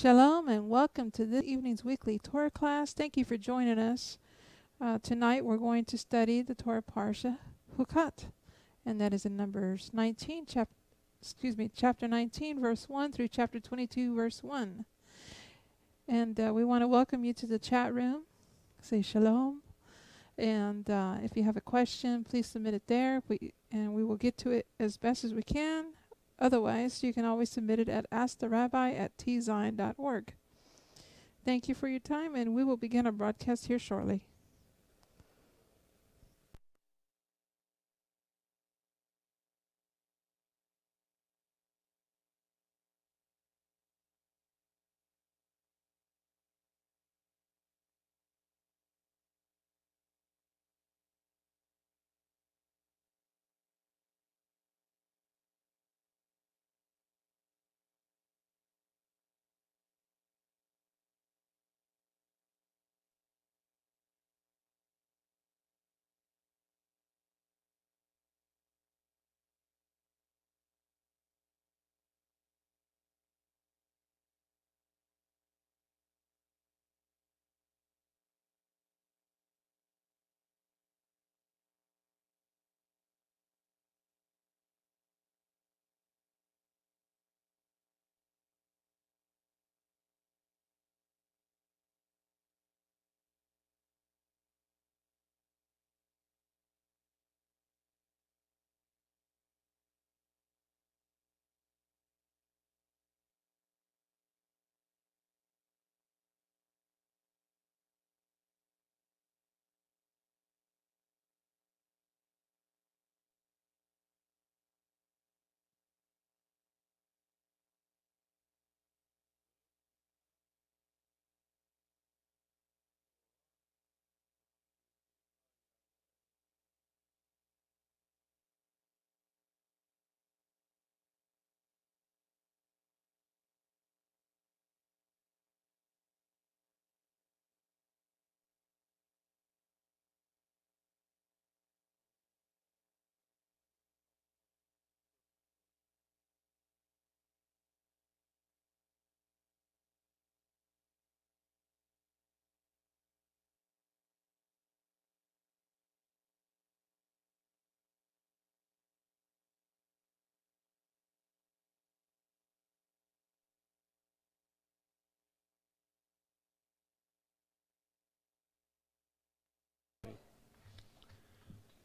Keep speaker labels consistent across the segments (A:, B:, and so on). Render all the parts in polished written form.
A: Shalom and welcome to this evening's weekly Torah class. Thank you for joining us. Tonight we're going to study the Torah Parashat Hukkat, and that is in Numbers 19, chapter 19, verse 1 through chapter 22, verse 1. And we want to welcome you to the chat room. Say Shalom. And if you have a question, please submit it there, and we will get to it as best as we can. Otherwise, you can always submit it at asktherabbi@tzion.org. Thank you for your time, and we will begin our broadcast here shortly.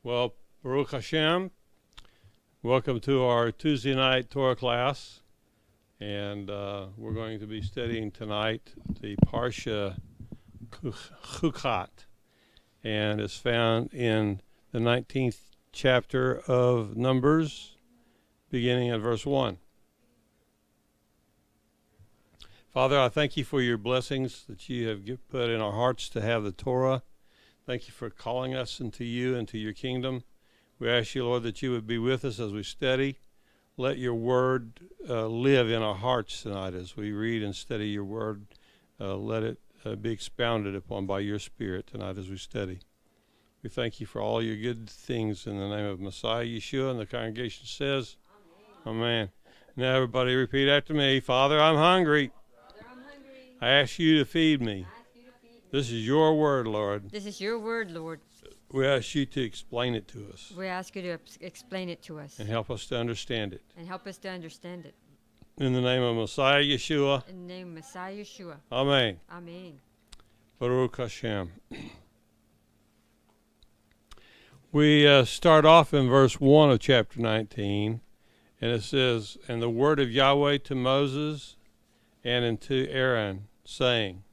B: Well, Baruch Hashem, welcome to our Tuesday night Torah class, and we're going to be studying tonight the Parsha Hukkat, and it's found in the 19th chapter of Numbers, beginning at verse 1. Father, I thank you for your blessings that you have put in our hearts to have the Torah. Thank you for calling us into you, into your kingdom. We ask you, Lord, that you would be with us as we study. Let your word live in our hearts tonight as we read and study your word. Let it be expounded upon by your Spirit tonight as we study. We thank you for all your good things in the name of Messiah Yeshua, and the congregation says, Amen. Amen. Now everybody repeat after me. Father, I'm hungry.
C: Father, I'm hungry.
B: I ask you to feed me. This is your word, Lord.
C: This is your word, Lord.
B: We ask you to explain it to us.
C: We ask you to explain it to us.
B: And help us to understand it.
C: And help us to understand it.
B: In the name of Messiah Yeshua.
C: In the name of Messiah Yeshua.
B: Amen.
C: Amen.
B: Baruch Hashem. We start off in verse 1 of chapter 19. And it says, And the word of Yahweh to Moses and unto Aaron, saying,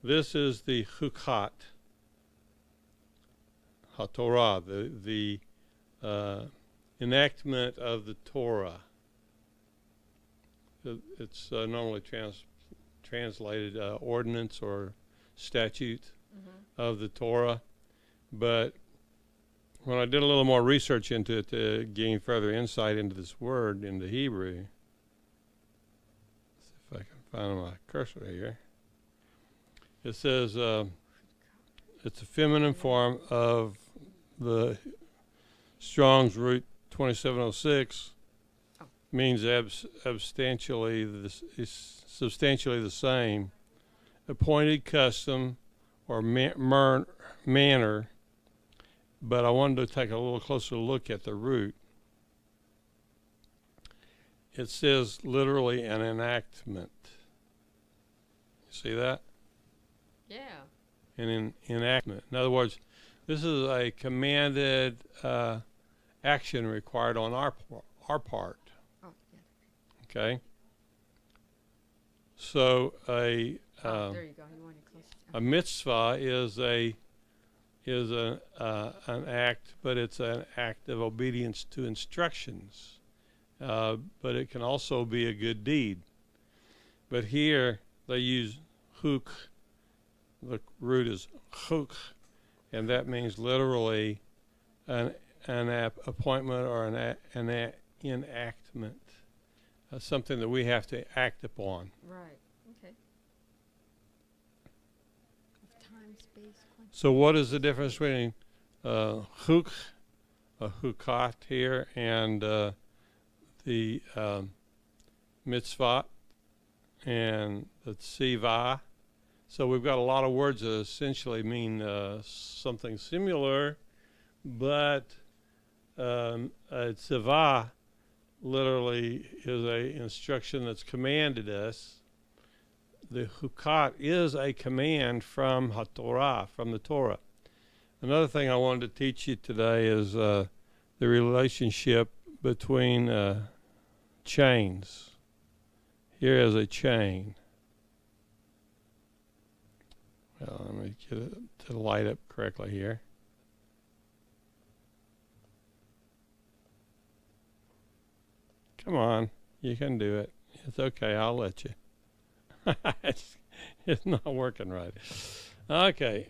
B: This is the Hukkat, HaTorah, the enactment of the Torah. It's normally translated ordinance or statute of the Torah. But when I did a little more research into it to gain further insight into this word in the Hebrew, let's see if I can find my cursor here. It says it's a feminine form of the Strong's root 2706, means substantially the same. Appointed custom or manner, but I wanted to take a little closer look at the root. It says literally an enactment. See that?
C: Yeah.
B: An enactment. In other words, this is a commanded action required on our part.
C: Oh, yeah.
B: Okay. So
C: There you go. You want it close.
B: a mitzvah is an act, but it's an act of obedience to instructions. But it can also be a good deed. But here they use huk. The root is huk, and that means literally an appointment or an enactment, something that we have to act upon.
C: Right. Okay. Time, space, quantity.
B: So what is the difference between huk, a hukkat here, and the mitzvah and the tzivah? So we've got a lot of words that essentially mean something similar, but tzivah literally is a instruction that's commanded us. The Hukkat is a command from HaTorah, from the Torah. Another thing I wanted to teach you today is the relationship between chains. Here is a chain. Well, let me get it to light up correctly here. Come on, you can do it. It's okay, I'll let you. It's not working right. Okay.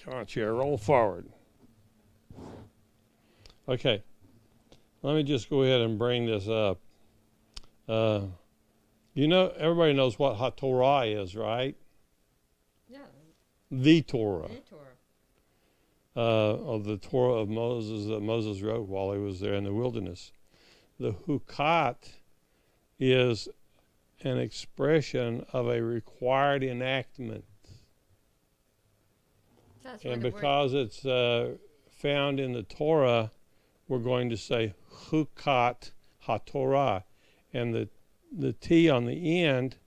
B: Come on, chair, roll forward. Okay. Let me just go ahead and bring this up. You know, everybody knows what HaTorah is, right?
C: Yeah.
B: The Torah.
C: The Torah.
B: Of the Torah of Moses that Moses wrote while he was there in the wilderness. The Hukkat is an expression of a required enactment.
C: That's
B: And
C: where
B: because it's found in the Torah, we're going to say Hukkat HaTorah. And the T on the end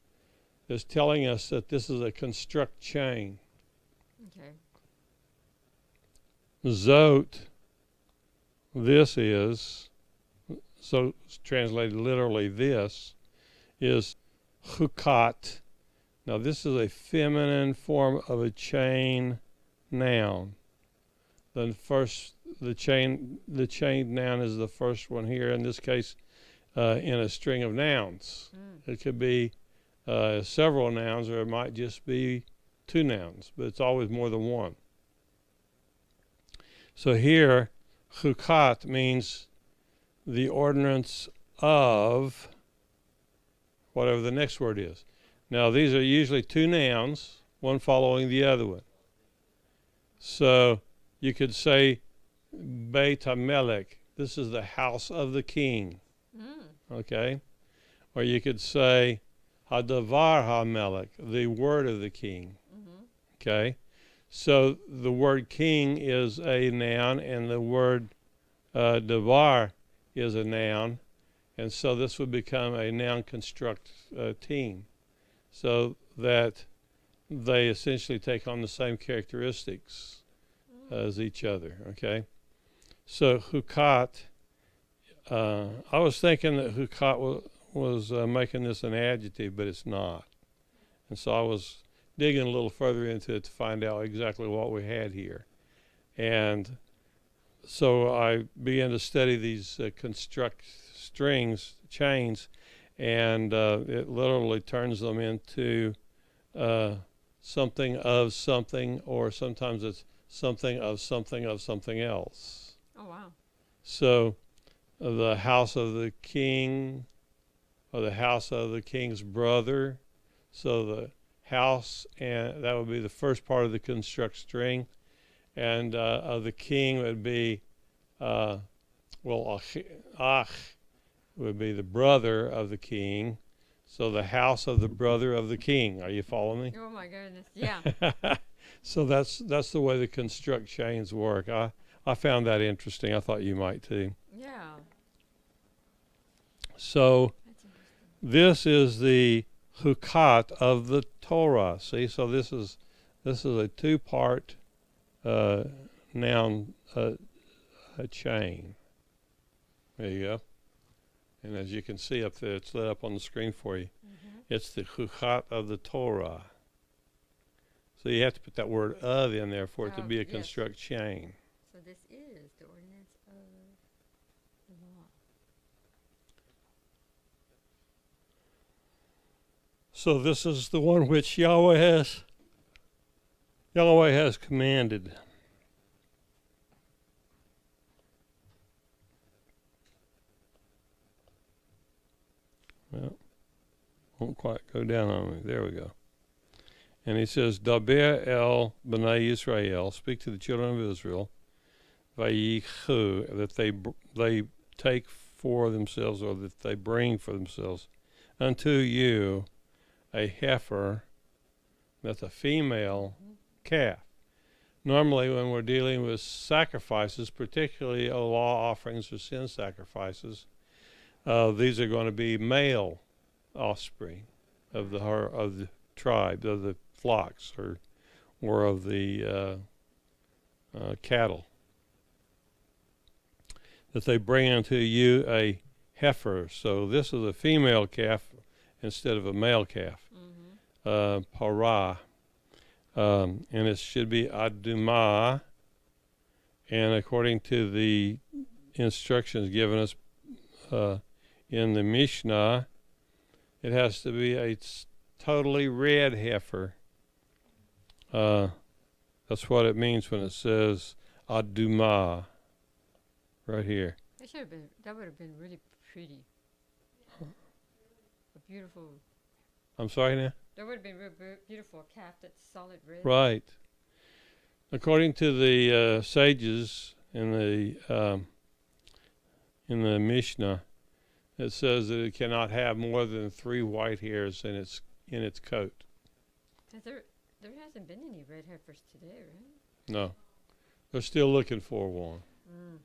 B: is telling us that this is a construct chain.
C: Okay.
B: Zot, this is, so it's translated literally this, is Hukkat. Now this is a feminine form of a chain noun. The chain noun is the first one here, in this case in a string of nouns. It could be several nouns, or it might just be two nouns, but it's always more than one. So here, Hukkat means the ordinance of whatever the next word is. Now these are usually two nouns, one following the other one. So you could say Beit HaMelech, this is the house of the king. Okay? Or you could say Hadavar HaMelech, the word of the king. Okay? So the word king is a noun, and the word davar is a noun, and so this would become a noun construct team, so that they essentially take on the same characteristics as each other. Okay? So Hukkat, I was thinking that Hukkat was making this an adjective, but it's not. And so I was digging a little further into it to find out exactly what we had here. And so I began to study these construct strings, chains, and it literally turns them into something of something, or sometimes it's something of something of something else.
C: Oh, wow.
B: So the house of the king, or the house of the king's brother. So the house, and that would be the first part of the construct string, and of the king would be ach, would be the brother of the king. So the house of the brother of the king. Are you following me?
C: Oh my goodness. Yeah.
B: So that's the way the construct chains work. I found that interesting. I thought you might too.
C: Yeah.
B: So
C: That's interesting.
B: this is the Hukkat of the Torah. See, so this is a two-part noun a chain. There you go. And as you can see up there, it's lit up on the screen for you.
C: Mm-hmm.
B: It's the Hukkat of the Torah. So you have to put that word of in there for it to be a
C: Yes.
B: construct chain.
C: So this is the ordinance of the law.
B: So this is the one which Yahweh has commanded. Well, won't quite go down on me. There we go. And he says, Daber el b'nai Yisrael, speak to the children of Israel, vayichu, that they take for themselves, or that they bring for themselves, unto you a heifer, that's a female calf. Normally when we're dealing with sacrifices, particularly law offerings or sin sacrifices, these are going to be male offspring of the tribe, of the flocks, or of the cattle. That they bring unto you a heifer. So this is a female calf instead of a male calf.
C: Mm-hmm.
B: Parah. And it should be adumah. And according to the instructions given us in the Mishnah, it has to be a totally red heifer. That's what it means when it says adumah right here.
C: That would have been really pretty. A beautiful.
B: I'm sorry now?
C: That would have been real beautiful calf that's solid red.
B: Right. According to the sages in the Mishnah, it says that it cannot have more than 3 white hairs in its coat.
C: There hasn't been any red heifers today, right?
B: No. They're still looking for one.
C: Mm.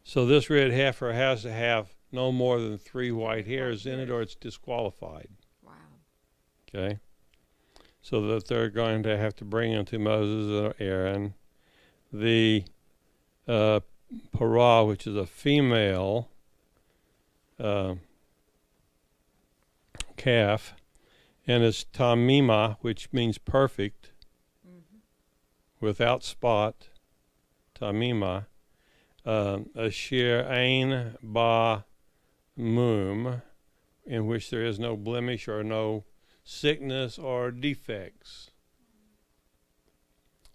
B: So this red heifer has to have no more than 3 white hairs in it, or it's disqualified.
C: Wow.
B: Okay? So that they're going to have to bring unto Moses and Aaron the parah, which is a female calf, and it's tamima, which means perfect, without spot, tamima, asher ein ba mum, in which there is no blemish or no sickness or defects.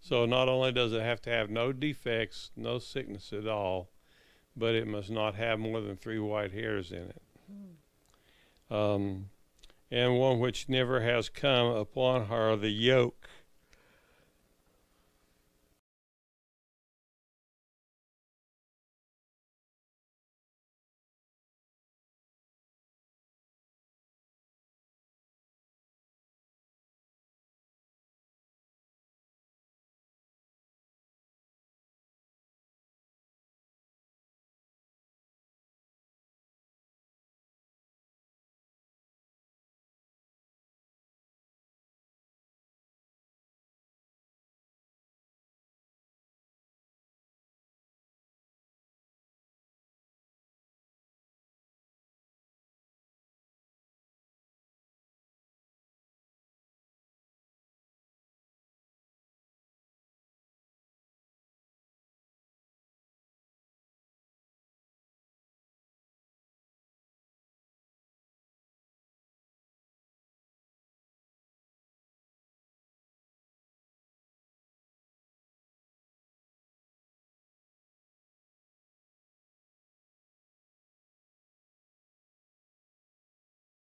B: So not only does it have to have no defects, no sickness at all, but it must not have more than 3 white hairs in it. And one which never has come upon her the yoke.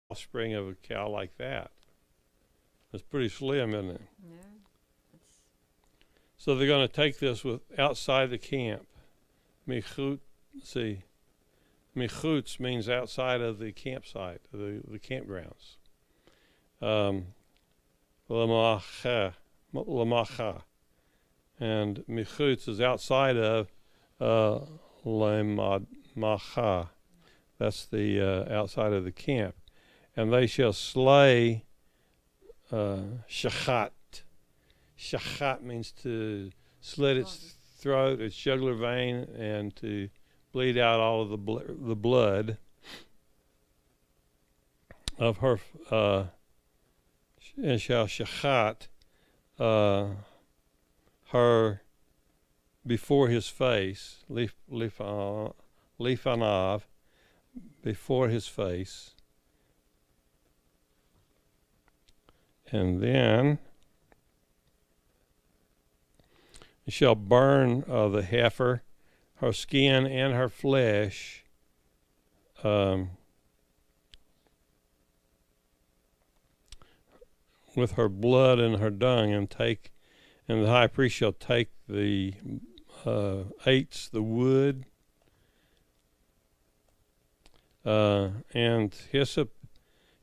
B: Offspring of a cow like that. It's pretty slim, isn't it?
C: Yeah.
B: So they're going to take this with outside the camp. Michut, see, Michutz means outside of the campsite, the campgrounds. Lamacha. And Michutz is outside of Lamacha. That's the outside of the camp. And they shall slay Shachat. Shachat means to slit its throat, its jugular vein, and to bleed out all of the blood of her, and shall Shachat her before his face, lifanav, before his face, and then he shall burn the heifer, her skin and her flesh, with her blood and her dung, and the high priest shall take the the wood, and hyssop.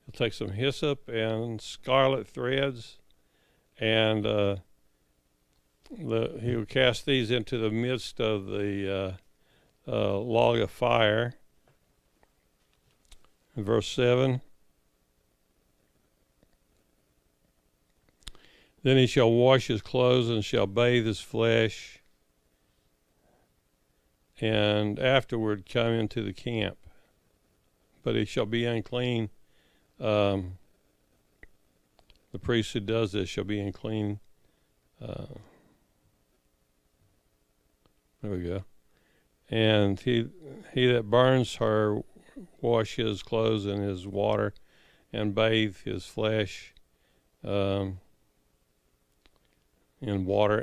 B: He'll take some hyssop and scarlet threads, and he will cast these into the midst of the log of fire. In verse 7. Then he shall wash his clothes and shall bathe his flesh, and afterward come into the camp. But he shall be unclean. The priest who does this shall be unclean. There we go. And he that burns her, wash his clothes in his water, and bathe his flesh in water,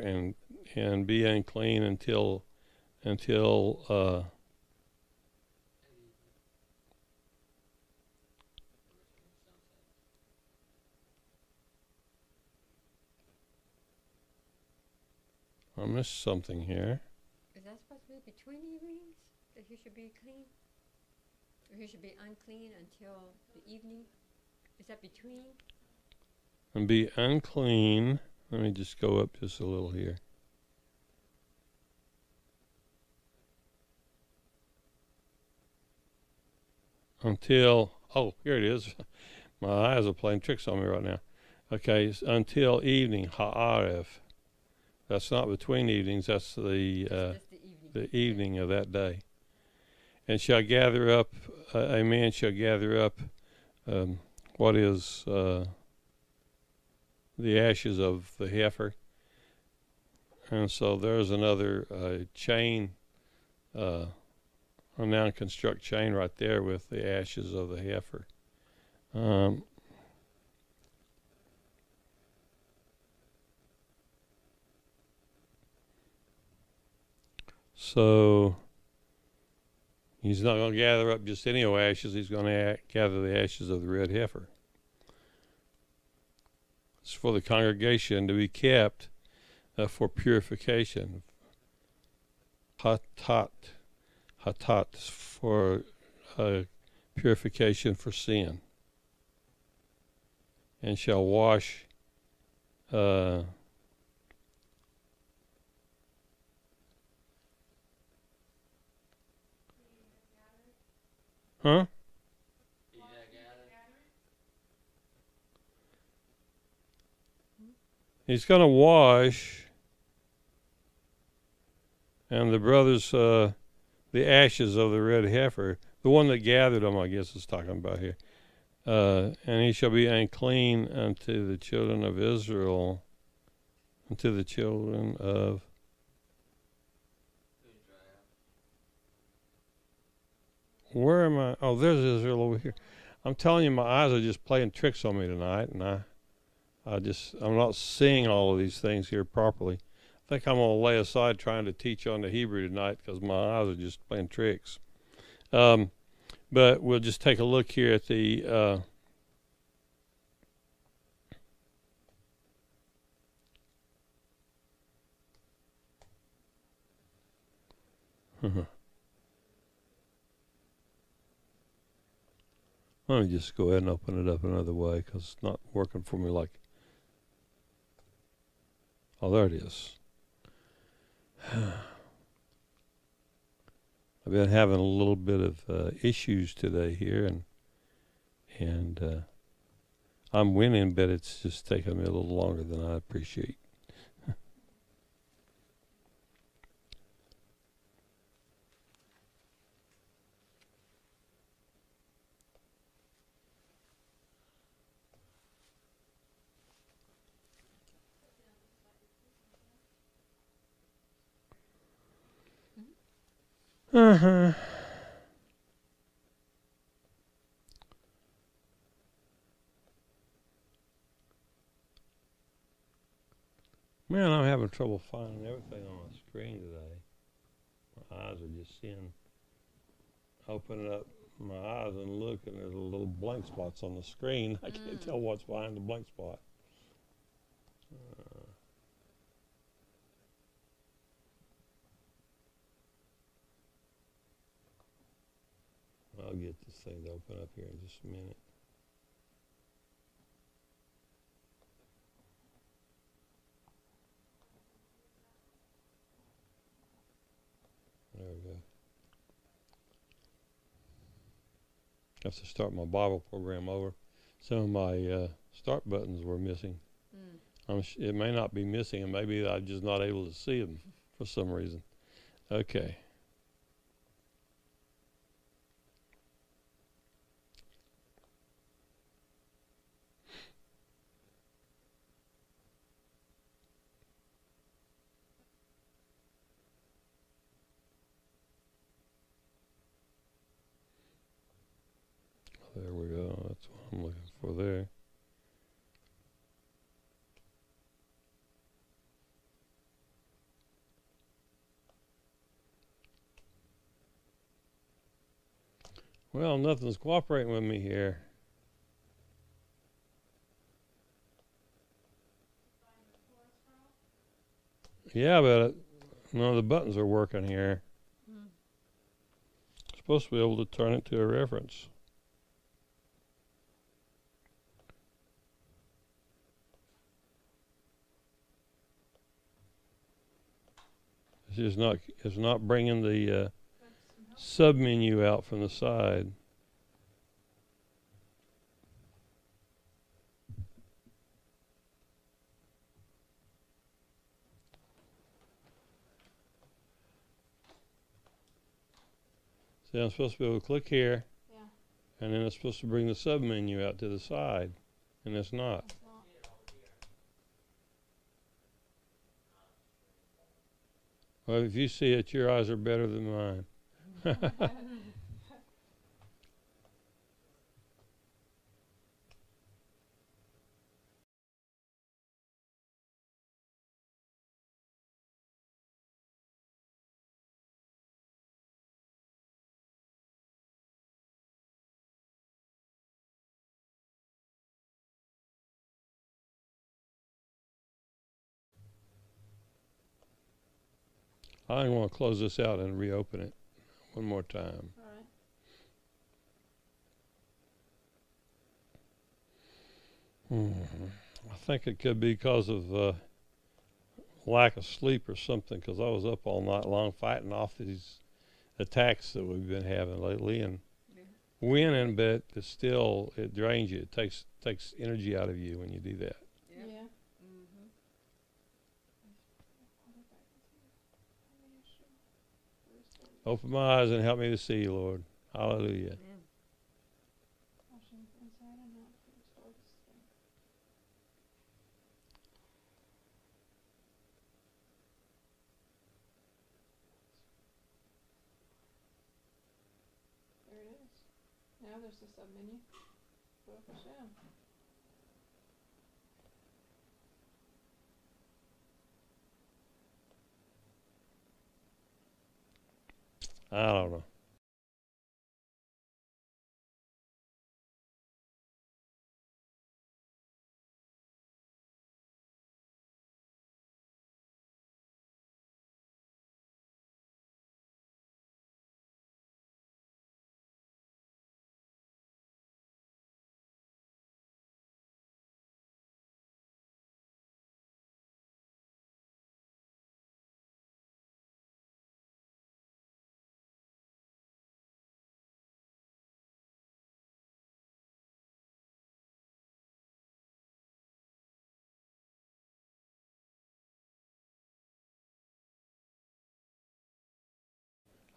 B: and be unclean until I missed something here.
C: Is that supposed to be between evenings that he should be clean? Or he should be unclean until the evening? Is that between?
B: And be unclean. Let me just go up just a little here. Until, oh, here it is. My eyes are playing tricks on me right now. Okay, until evening, ha'arev. That's not between evenings, that's the evening of that day. And shall gather up, a man shall gather up what is the ashes of the heifer. And so there's another chain, a non-construct chain right there with the ashes of the heifer. So he's not going to gather up just any old ashes. He's going to gather the ashes of the red heifer. It's for the congregation to be kept for purification. Hatat for purification for sin. And shall wash Huh? He's going to wash, and the brothers, the ashes of the red heifer, the one that gathered them, I guess is talking about here. And he shall be unclean unto the children of Israel, unto the children of... Where am I? Oh, there's Israel over here. I'm telling you, my eyes are just playing tricks on me tonight, and I'm not seeing all of these things here properly. I think I'm going to lay aside trying to teach on the Hebrew tonight because my eyes are just playing tricks. But we'll just take a look here at the Let me just go ahead and open it up another way because it's not working for me like. Oh, there it is. I've been having a little bit of issues today here, and I'm winning, but it's just taking me a little longer than I appreciate. Uh-huh. Man, I'm having trouble finding everything on the screen today. My eyes are just seeing, opening up my eyes and look, and there's little blank spots on the screen. I can't tell what's behind the blank spot. I'll get this thing to open up here in just a minute. There we go. I have to start my Bible program over. Some of my start buttons were missing. It may not be missing, and maybe I'm just not able to see them for some reason. Okay. There we go. That's what I'm looking for there. Well, nothing's cooperating with me here. Yeah, but none of the buttons are working here. Supposed to be able to turn it to a reference. It's not bringing the sub menu out from the side. See, I'm supposed to be able to click here, and then it's supposed to bring the sub menu out to the side, and it's not. Well, if you see it, your eyes are better than mine. I want to close this out and reopen it one more time.
A: All right.
B: I think it could be because of lack of sleep or something, because I was up all night long fighting off these attacks that we've been having lately and winning, but it's still, it drains you. It takes energy out of you when you do that.
A: Yeah.
B: Open my eyes and help me to see, Lord. Hallelujah.
A: There it is. Now there's the sub menu. Baruch Hashem.
B: I don't know.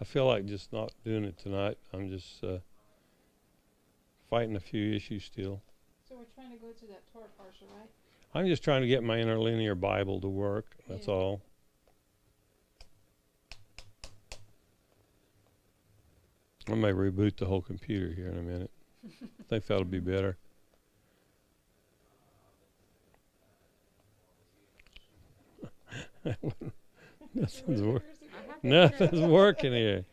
B: I feel like just not doing it tonight. I'm just fighting a few issues still.
A: So we're trying to go to that Torah Parashat, right?
B: I'm just trying to get my interlinear Bible to work. That's
A: Yeah.
B: all. I may reboot the whole computer here in a minute. I think that'll be better. Nothing's working here.